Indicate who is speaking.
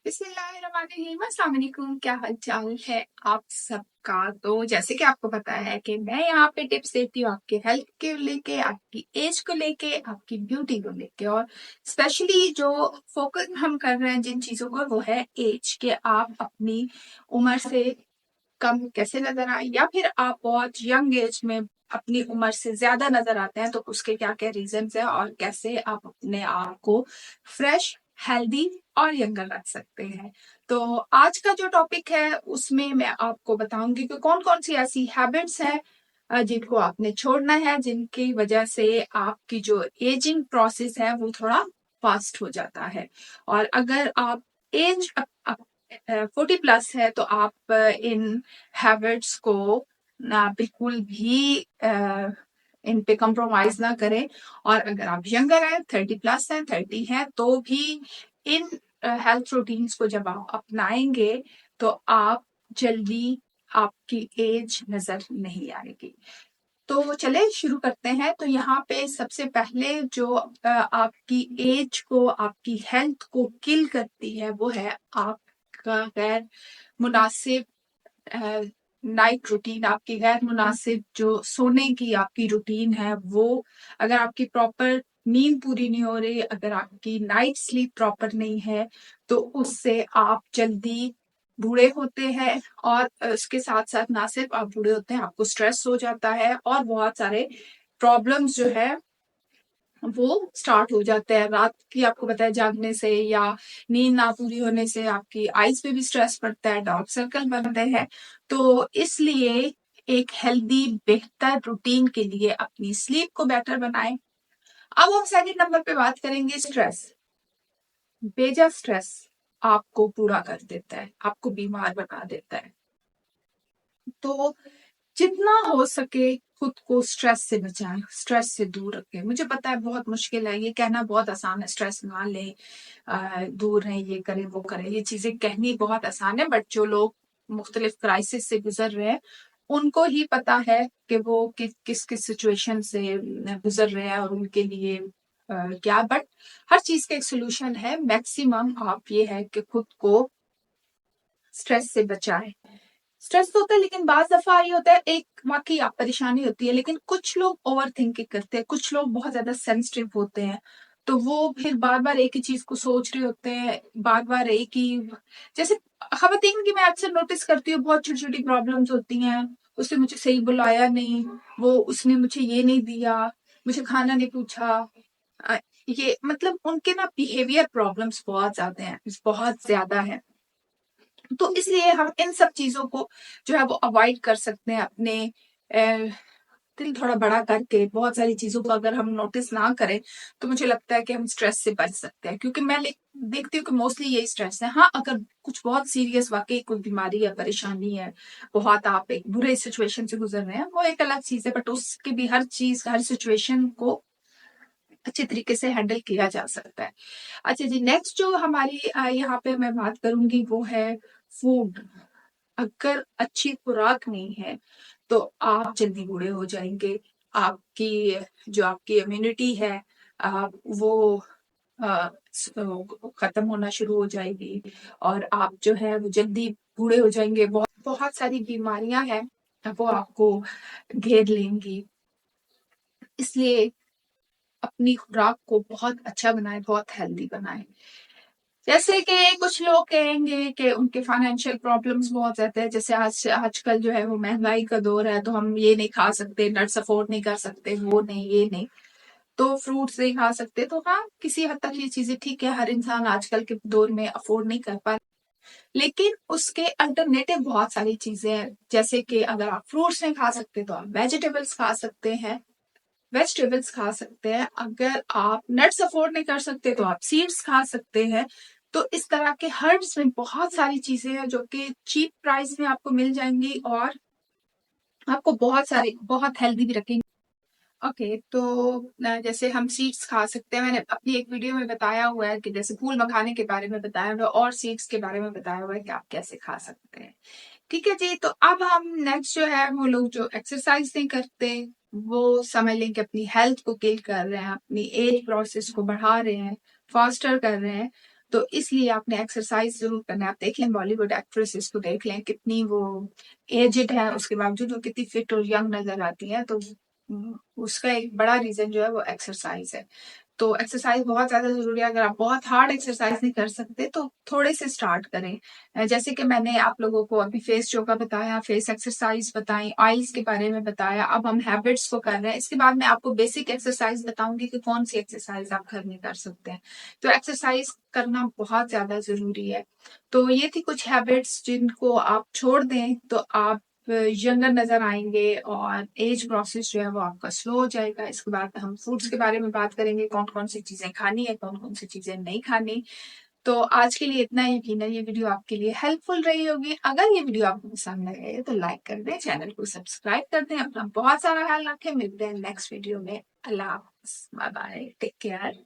Speaker 1: बिस्मिल्लाहिर्रहमानिर्रहीम, अस्सलाम वालेकुम। क्या हाल चाल है आप सबका। तो जैसे कि आपको पता है कि मैं यहाँ पे टिप्स देती हूँ आपके हेल्थ को लेके, आपकी एज को लेके, आपकी ब्यूटी को लेके, और स्पेशली जो फोकस हम कर रहे हैं जिन चीजों को, वो है एज के। आप अपनी उम्र से कम कैसे नजर आए, या फिर आप बहुत यंग एज में अपनी उम्र से ज्यादा नजर आते हैं, तो उसके क्या क्या रीजंस है और कैसे आप अपने आप को फ्रेश, हेल्दी और यंगर रख सकते हैं। तो आज का जो टॉपिक है उसमें मैं आपको बताऊंगी कि कौन कौन सी ऐसी हैबिट्स हैं जिनको आपने छोड़ना है, जिनकी वजह से आपकी जो एजिंग प्रोसेस है वो थोड़ा फास्ट हो जाता है। और अगर आप एज 40+ है तो आप इन हैबिट्स को ना बिल्कुल भी इन पे कंप्रोमाइज ना करें। और अगर आप यंगर हैं, 30+ हैं, 30 हैं, तो भी इन हेल्थ रूटीन्स को जब आप अपनाएंगे तो आप जल्दी आपकी एज नजर नहीं आएगी। तो चले शुरू करते हैं। तो यहाँ पे सबसे पहले जो आपकी एज को, आपकी हेल्थ को किल करती है, वो है आपका गैर मुनासिब नाइट रूटीन। आपकी गैर मुनासिब जो सोने की आपकी रूटीन है, वो अगर आपकी प्रॉपर नींद पूरी नहीं हो रही, अगर आपकी नाइट स्लीप प्रॉपर नहीं है, तो उससे आप जल्दी बूढ़े होते हैं। और उसके साथ साथ ना सिर्फ आप बूढ़े होते हैं, आपको स्ट्रेस हो जाता है और बहुत सारे प्रॉब्लम्स जो है वो स्टार्ट हो जाते हैं। रात की आपको पता है जागने से या नींद ना पूरी होने से आपकी आईज पे भी स्ट्रेस पड़ता है, डार्क सर्कल बनते हैं। तो इसलिए एक हेल्दी बेहतर रूटीन के लिए अपनी स्लीप को बेटर बनाएं। अब हम सेकंड नंबर पे बात करेंगे स्ट्रेस। बेजा स्ट्रेस आपको पूरा कर देता है, आपको बीमार बना देता है। तो जितना हो सके खुद को स्ट्रेस से बचाएं, स्ट्रेस से दूर रखें। मुझे पता है बहुत मुश्किल है, ये कहना बहुत आसान है, स्ट्रेस ना लें, दूर रहें, ये करें वो करें, ये चीजें कहनी बहुत आसान है। बट जो लोग मुख्तलिफ क्राइसिस से गुजर रहे हैं उनको ही पता है कि वो किस किस सिचुएशन से गुजर रहे हैं और उनके लिए क्या। बट हर चीज का एक सोल्यूशन है। मैक्सिमम आप ये है कि खुद को स्ट्रेस से बचाएं। स्ट्रेस तो होता है, लेकिन बाज दफा ये होता है, एक वाकई आप परेशानी होती है, लेकिन कुछ लोग ओवर थिंकिंग करते हैं, कुछ लोग बहुत ज्यादा सेंसिटिव होते हैं। तो वो फिर बार बार एक ही चीज को सोच रहे होते हैं, बार बार एक ही। जैसे खवातीन की मैं अक्सर नोटिस करती हूँ, बहुत छोटी छोटी प्रॉब्लम्स होती हैं। उसने मुझे सही बुलाया नहीं, वो उसने मुझे ये नहीं दिया, मुझे खाना नहीं पूछा। ये मतलब उनके ना बिहेवियर प्रॉब्लम्स बहुत ज्यादा हैं, बहुत ज्यादा है। तो इसलिए हम इन सब चीजों को जो है वो अवॉइड कर सकते हैं। अपने दिल थोड़ा बड़ा करके बहुत सारी चीजों को अगर हम नोटिस ना करें, तो मुझे लगता है कि हम स्ट्रेस से बच सकते हैं। क्योंकि मैं देखती हूँ कि मोस्टली यही स्ट्रेस है। हाँ, अगर कुछ बहुत सीरियस वाकई कोई बीमारी या परेशानी है, बहुत आप एक बुरे सिचुएशन से गुजर रहे हैं, वो एक अलग चीज है। बट उसके भी हर चीज, हर सिचुएशन को अच्छे तरीके से हैंडल किया जा सकता है। अच्छा जी, नेक्स्ट जो हमारी यहाँ पे मैं बात करूंगी वो है फूड। अगर अच्छी खुराक नहीं है तो आप जल्दी बूढ़े हो जाएंगे। आपकी जो आपकी इम्यूनिटी है वो खत्म होना शुरू हो जाएगी और आप जो है वो जल्दी बूढ़े हो जाएंगे। बहुत बहुत सारी बीमारियां हैं वो आपको घेर लेंगी। इसलिए अपनी खुराक को बहुत अच्छा बनाए, बहुत हेल्दी बनाए। जैसे कि कुछ लोग कहेंगे कि उनके फाइनेंशियल प्रॉब्लम्स बहुत ज्यादा है, जैसे आजकल जो है वो महंगाई का दौर है, तो हम ये नहीं खा सकते, नट्स अफोर्ड नहीं कर सकते, वो नहीं, ये नहीं, तो फ्रूट्स नहीं खा सकते। तो हाँ, किसी हद तक ये चीजें ठीक है, हर इंसान आजकल के दौर में अफोर्ड नहीं कर पा। लेकिन उसके अल्टरनेटिव बहुत सारी चीजें हैं। जैसे कि अगर आप फ्रूट्स नहीं खा सकते तो आप वेजिटेबल्स खा सकते हैं, वेजिटेबल्स खा सकते हैं। अगर आप नट्स अफोर्ड नहीं कर सकते तो आप सीड्स खा सकते हैं। तो इस तरह के हर्ब्स में बहुत सारी चीजें हैं जो कि चीप प्राइस में आपको मिल जाएंगी और आपको बहुत सारे, बहुत हेल्दी भी रखेंगे। ओके, तो जैसे हम सीड्स खा सकते हैं, मैंने अपनी एक वीडियो में बताया हुआ है कि जैसे फूल मखाने के बारे में बताया हुआ है और सीड्स के बारे में बताया हुआ है कि आप कैसे खा सकते हैं। ठीक है जी। तो अब हम नेक्स्ट जो है, वो लोग जो एक्सरसाइज नहीं करते, वो समझ लें कि अपनी हेल्थ को किल कर रहे हैं, अपनी एज प्रोसेस को बढ़ा रहे हैं, फास्टर कर रहे हैं। तो इसलिए आपने एक्सरसाइज जरूर करना है। आप देख लें बॉलीवुड एक्ट्रेसेस को, देख लें कितनी वो एजेड है, उसके बावजूद वो कितनी फिट और यंग नजर आती है। तो उसका एक बड़ा रीजन जो है वो एक्सरसाइज है। तो एक्सरसाइज बहुत ज्यादा जरूरी है। अगर आप बहुत हार्ड एक्सरसाइज नहीं कर सकते तो थोड़े से स्टार्ट करें। जैसे कि मैंने आप लोगों को अभी फेस योगा बताया, फेस एक्सरसाइज बताई, आईज के बारे में बताया, अब हम हैबिट्स को कर रहे हैं। इसके बाद मैं आपको बेसिक एक्सरसाइज बताऊंगी कि कौन सी एक्सरसाइज आप घर में कर सकते हैं। तो एक्सरसाइज करना बहुत ज्यादा जरूरी है। तो ये थी कुछ हैबिट्स जिनको आप छोड़ दें तो आप यंगर नजर आएंगे और एज प्रोसेस जो है वो आपका स्लो हो जाएगा। इसके बाद हम फूड्स के बारे में बात करेंगे, कौन कौन सी चीजें खानी है, कौन कौन सी चीजें नहीं खानी। तो आज के लिए इतना ही। यकीनन ये वीडियो आपके लिए हेल्पफुल रही होगी। अगर ये वीडियो आपको पसंद आए तो लाइक कर दें, चैनल को सब्सक्राइब कर दें। अपना बहुत सारा ख्याल रखें। मिलते हैं नेक्स्ट वीडियो में। अल्लाह हाफिज, बाय बाय, टेक केयर।